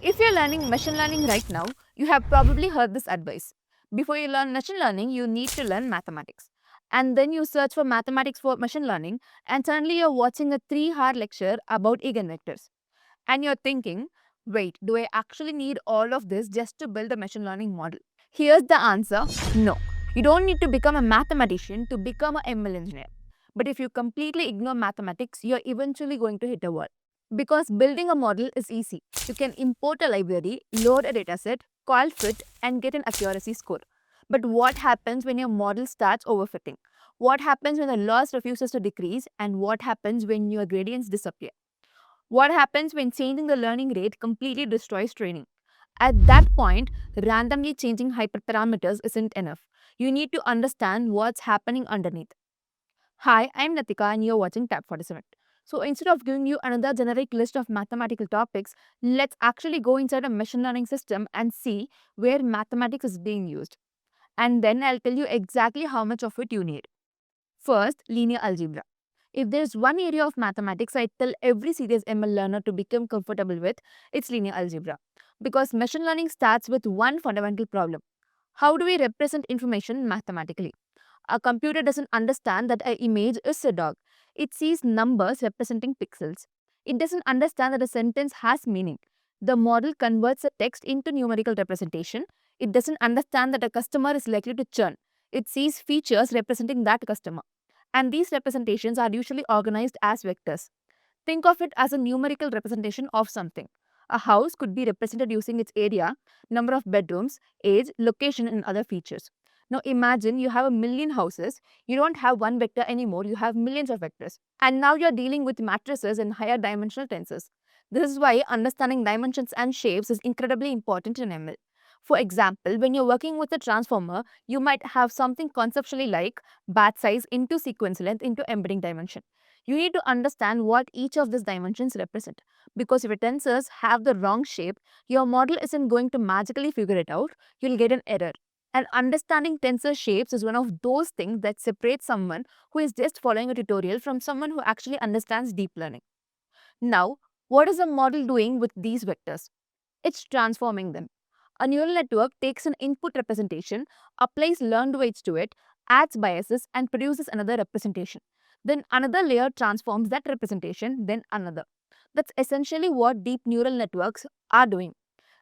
If you're learning machine learning right now, you have probably heard this advice. Before you learn machine learning, you need to learn mathematics. And then you search for mathematics for machine learning, and suddenly you're watching a 3-hour lecture about eigenvectors. And you're thinking, wait, do I actually need all of this just to build a machine learning model? Here's the answer: no. You don't need to become a mathematician to become a ML engineer. But if you completely ignore mathematics, you're eventually going to hit a wall. Because building a model is easy. You can import a library, load a dataset, call fit, and get an accuracy score. But what happens when your model starts overfitting? What happens when the loss refuses to decrease? And what happens when your gradients disappear? What happens when changing the learning rate completely destroys training? At that point, randomly changing hyperparameters isn't enough. You need to understand what's happening underneath. Hi, I'm Natika and you're watching Tab47. So instead of giving you another generic list of mathematical topics, let's actually go inside a machine learning system and see where mathematics is being used. And then I'll tell you exactly how much of it you need. First, linear algebra. If there's one area of mathematics I tell every serious ML learner to become comfortable with, it's linear algebra. Because machine learning starts with one fundamental problem. How do we represent information mathematically? A computer doesn't understand that an image is a dog. It sees numbers representing pixels. It doesn't understand that a sentence has meaning. The model converts a text into numerical representation. It doesn't understand that a customer is likely to churn. It sees features representing that customer. And these representations are usually organized as vectors. Think of it as a numerical representation of something. A house could be represented using its area, number of bedrooms, age, location, and other features. Now imagine you have a million houses. You don't have one vector anymore, you have millions of vectors. And now you're dealing with matrices and higher dimensional tensors. This is why understanding dimensions and shapes is incredibly important in ML. For example, when you're working with a transformer, you might have something conceptually like batch size into sequence length into embedding dimension. You need to understand what each of these dimensions represent. Because if your tensors have the wrong shape, your model isn't going to magically figure it out, you'll get an error. And understanding tensor shapes is one of those things that separates someone who is just following a tutorial from someone who actually understands deep learning. Now, what is the model doing with these vectors? It's transforming them. A neural network takes an input representation, applies learned weights to it, adds biases, and produces another representation. Then another layer transforms that representation, then another. That's essentially what deep neural networks are doing: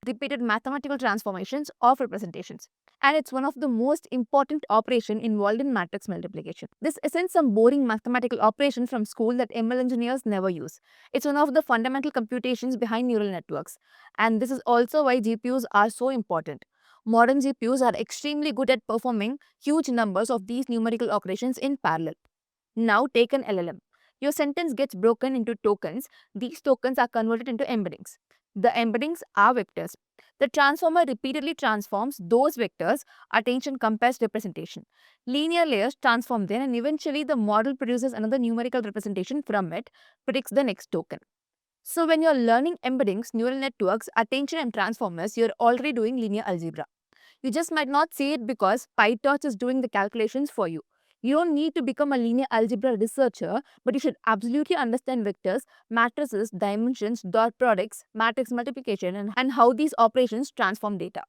repeated mathematical transformations of representations. And it's one of the most important operations involved in matrix multiplication. This isn't some boring mathematical operation from school that ML engineers never use. It's one of the fundamental computations behind neural networks. And this is also why GPUs are so important. Modern GPUs are extremely good at performing huge numbers of these numerical operations in parallel. Now take an LLM. Your sentence gets broken into tokens. These tokens are converted into embeddings. The embeddings are vectors. The transformer repeatedly transforms those vectors, attention compressed representation. Linear layers transform them, and eventually the model produces another numerical representation from it, predicts the next token. So when you're learning embeddings, neural networks, attention and transformers, you're already doing linear algebra. You just might not see it because PyTorch is doing the calculations for you. You don't need to become a linear algebra researcher, but you should absolutely understand vectors, matrices, dimensions, dot products, matrix multiplication, and how these operations transform data.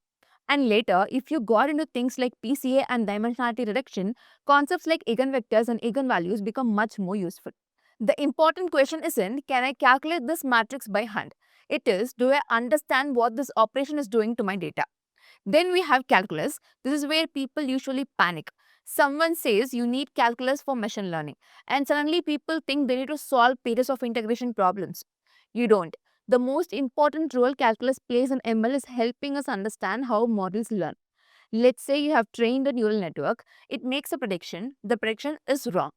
And later, if you got into things like PCA and dimensionality reduction, concepts like eigenvectors and eigenvalues become much more useful. The important question isn't, can I calculate this matrix by hand? It is, do I understand what this operation is doing to my data? Then we have calculus. This is where people usually panic. Someone says you need calculus for machine learning, and suddenly people think they need to solve pages of integration problems. You don't. The most important role calculus plays in ML is helping us understand how models learn. Let's say you have trained a neural network, it makes a prediction, the prediction is wrong.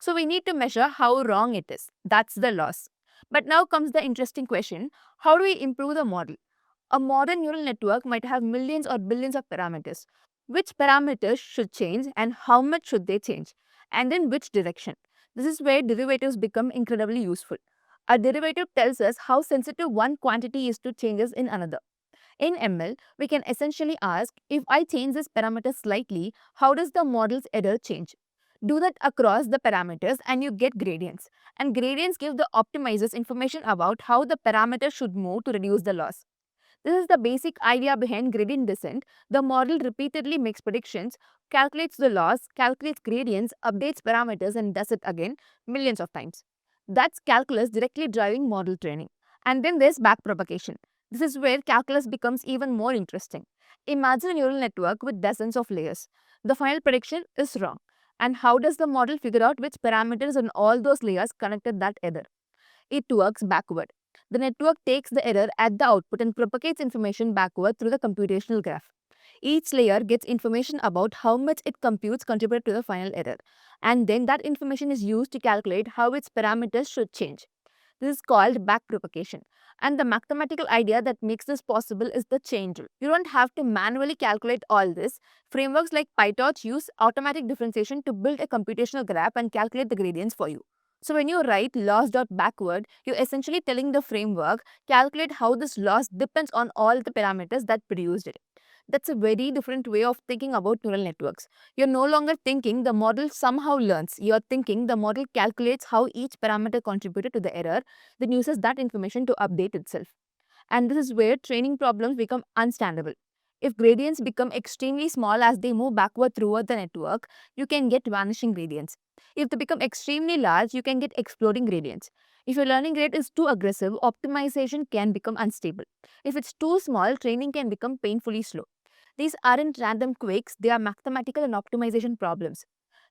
So we need to measure how wrong it is. That's the loss. But now comes the interesting question: how do we improve the model? A modern neural network might have millions or billions of parameters. Which parameters should change and how much should they change? And in which direction? This is where derivatives become incredibly useful. A derivative tells us how sensitive one quantity is to changes in another. In ML, we can essentially ask, if I change this parameter slightly, how does the model's error change? Do that across the parameters and you get gradients. And gradients give the optimizers information about how the parameter should move to reduce the loss. This is the basic idea behind gradient descent. The model repeatedly makes predictions, calculates the loss, calculates gradients, updates parameters, and does it again millions of times. That's calculus directly driving model training. And then there's backpropagation. This is where calculus becomes even more interesting. Imagine a neural network with dozens of layers. The final prediction is wrong. And how does the model figure out which parameters on all those layers connected that error? It works backward. The network takes the error at the output and propagates information backward through the computational graph. Each layer gets information about how much it computes contributed to the final error, and then that information is used to calculate how its parameters should change. This is called backpropagation. And the mathematical idea that makes this possible is the chain rule. You don't have to manually calculate all this. Frameworks like PyTorch use automatic differentiation to build a computational graph and calculate the gradients for you. So when you write loss.backward, you're essentially telling the framework calculate how this loss depends on all the parameters that produced it. That's a very different way of thinking about neural networks. You're no longer thinking the model somehow learns. You're thinking the model calculates how each parameter contributed to the error, then uses that information to update itself. And this is where training problems become unstandable. If gradients become extremely small as they move backward throughout the network, you can get vanishing gradients. If they become extremely large, you can get exploding gradients. If your learning rate is too aggressive, optimization can become unstable. If it's too small, training can become painfully slow. These aren't random quakes, they are mathematical and optimization problems.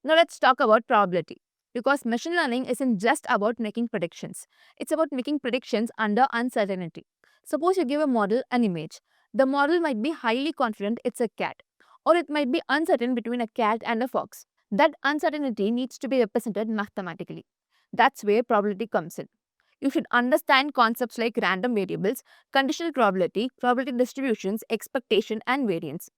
Now let's talk about probability. Because machine learning isn't just about making predictions, it's about making predictions under uncertainty. Suppose you give a model an image. The model might be highly confident it's a cat, or it might be uncertain between a cat and a fox. That uncertainty needs to be represented mathematically. That's where probability comes in. You should understand concepts like random variables, conditional probability, probability distributions, expectation, and variance.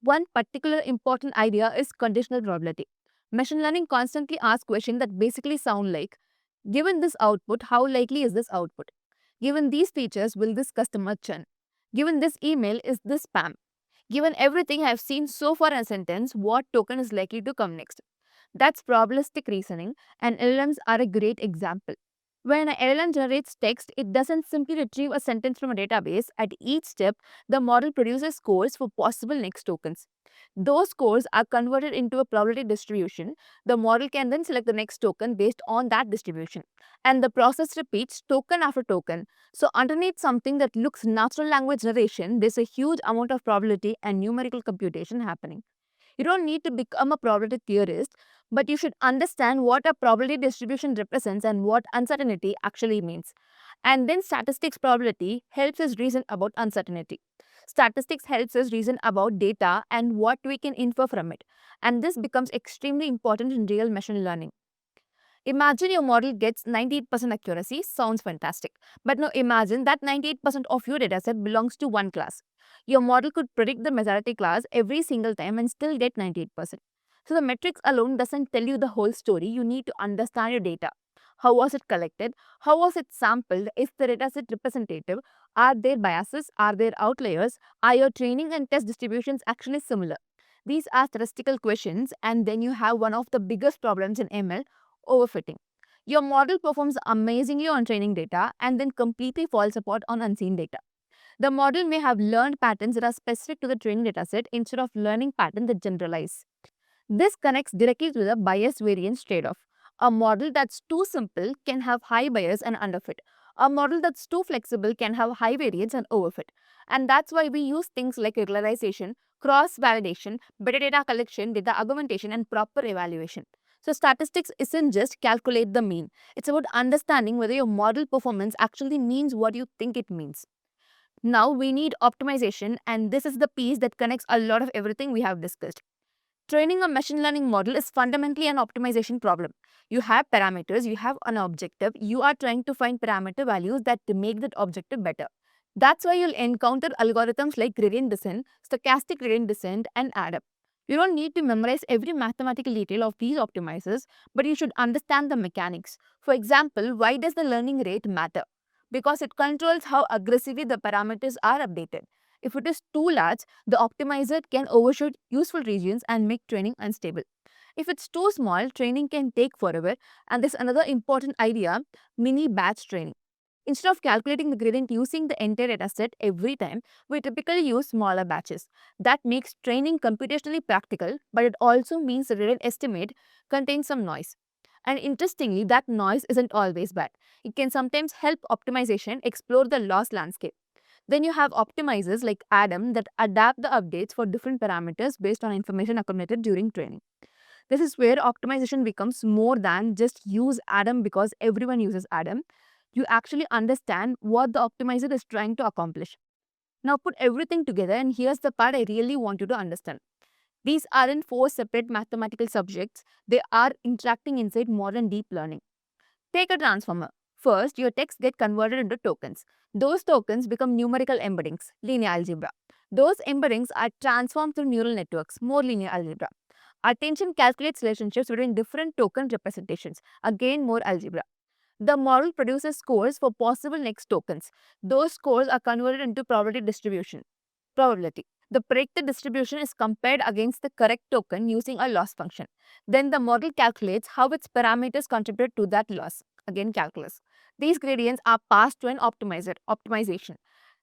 One particular important idea is conditional probability. Machine learning constantly asks questions that basically sound like, given this output, how likely is this output? Given these features, will this customer churn? Given this email, is this spam? Given everything I have seen so far in a sentence, what token is likely to come next? That's probabilistic reasoning, and LLMs are a great example. When an LLM generates text, it doesn't simply retrieve a sentence from a database. At each step, the model produces scores for possible next tokens. Those scores are converted into a probability distribution. The model can then select the next token based on that distribution. And the process repeats token after token. So underneath something that looks natural language generation, there's a huge amount of probability and numerical computation happening. You don't need to become a probability theorist, but you should understand what a probability distribution represents and what uncertainty actually means. And then statistics probability helps us reason about uncertainty. Statistics helps us reason about data and what we can infer from it. And this becomes extremely important in real machine learning. Imagine your model gets 98% accuracy, sounds fantastic. But now imagine that 98% of your dataset belongs to one class. Your model could predict the majority class every single time and still get 98%. So the metrics alone doesn't tell you the whole story. You need to understand your data. How was it collected? How was it sampled? Is the dataset representative? Are there biases? Are there outliers? Are your training and test distributions actually similar? These are statistical questions, and then you have one of the biggest problems in ML, overfitting. Your model performs amazingly on training data and then completely falls apart on unseen data. The model may have learned patterns that are specific to the training dataset instead of learning patterns that generalize. This connects directly to the bias variance trade-off. A model that's too simple can have high bias and underfit. A model that's too flexible can have high variance and overfit. And that's why we use things like regularization, cross-validation, better data collection, data augmentation, and proper evaluation. So statistics isn't just calculate the mean. It's about understanding whether your model performance actually means what you think it means. Now we need optimization, and this is the piece that connects a lot of everything we have discussed. Training a machine learning model is fundamentally an optimization problem. You have parameters, you have an objective, you are trying to find parameter values that make that objective better. That's why you'll encounter algorithms like gradient descent, stochastic gradient descent, and add-up. You don't need to memorize every mathematical detail of these optimizers, but you should understand the mechanics. For example, why does the learning rate matter? Because it controls how aggressively the parameters are updated. If it is too large, the optimizer can overshoot useful regions and make training unstable. If it's too small, training can take forever. And there's another important idea, mini batch training. Instead of calculating the gradient using the entire dataset every time, we typically use smaller batches. That makes training computationally practical, but it also means the gradient estimate contains some noise. And interestingly, that noise isn't always bad. It can sometimes help optimization explore the loss landscape. Then you have optimizers like Adam that adapt the updates for different parameters based on information accumulated during training. This is where optimization becomes more than just use Adam because everyone uses Adam. You actually understand what the optimizer is trying to accomplish. Now put everything together, and here's the part I really want you to understand. These aren't four separate mathematical subjects, they are interacting inside modern deep learning. Take a transformer. First, your text get converted into tokens. Those tokens become numerical embeddings, linear algebra. Those embeddings are transformed through neural networks, more linear algebra. Attention calculates relationships between different token representations, again more algebra. The model produces scores for possible next tokens. Those scores are converted into probability distribution. Probability. The predicted distribution is compared against the correct token using a loss function. Then the model calculates how its parameters contribute to that loss. Again, calculus. These gradients are passed to an optimization.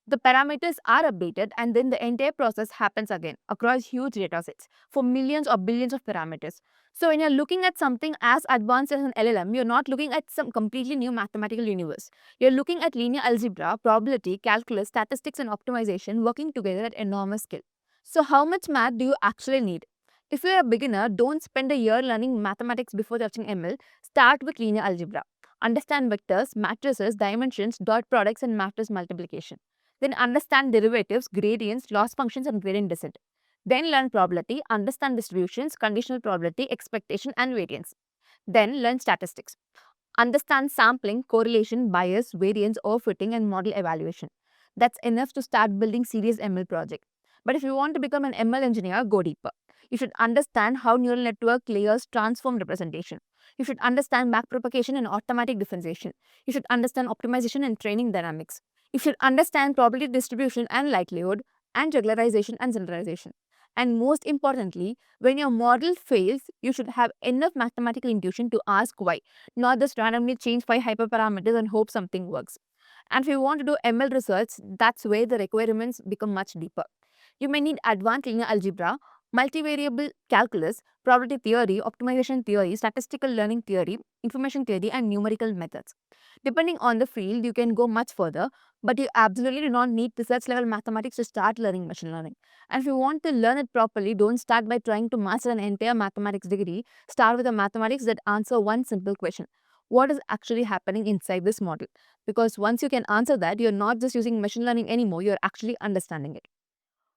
The parameters are updated, and then the entire process happens again across huge datasets for millions or billions of parameters. So when you're looking at something as advanced as an LLM, you're not looking at some completely new mathematical universe. You're looking at linear algebra, probability, calculus, statistics, and optimization working together at enormous scale. So how much math do you actually need? If you're a beginner, don't spend a year learning mathematics before touching ML. Start with linear algebra. Understand vectors, matrices, dimensions, dot products, and matrix multiplication. Then understand derivatives, gradients, loss functions, and gradient descent. Then learn probability, understand distributions, conditional probability, expectation, and variance. Then learn statistics. Understand sampling, correlation, bias, variance, overfitting, and model evaluation. That's enough to start building serious ML project. But if you want to become an ML engineer, go deeper. You should understand how neural network layers transform representation. You should understand backpropagation and automatic differentiation. You should understand optimization and training dynamics. You should understand probability distribution and likelihood, and regularization and generalization. And most importantly, when your model fails, you should have enough mathematical intuition to ask why, not just randomly change 5 hyperparameters and hope something works. And if you want to do ML research, that's where the requirements become much deeper. You may need advanced linear algebra, multivariable calculus, probability theory, optimization theory, statistical learning theory, information theory, and numerical methods. Depending on the field, you can go much further, but you absolutely do not need research level mathematics to start learning machine learning. And if you want to learn it properly, don't start by trying to master an entire mathematics degree. Start with a mathematics that answer one simple question. What is actually happening inside this model? Because once you can answer that, you're not just using machine learning anymore, you're actually understanding it.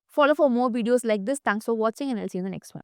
Follow for more videos like this. Thanks for watching, and I'll see you in the next one.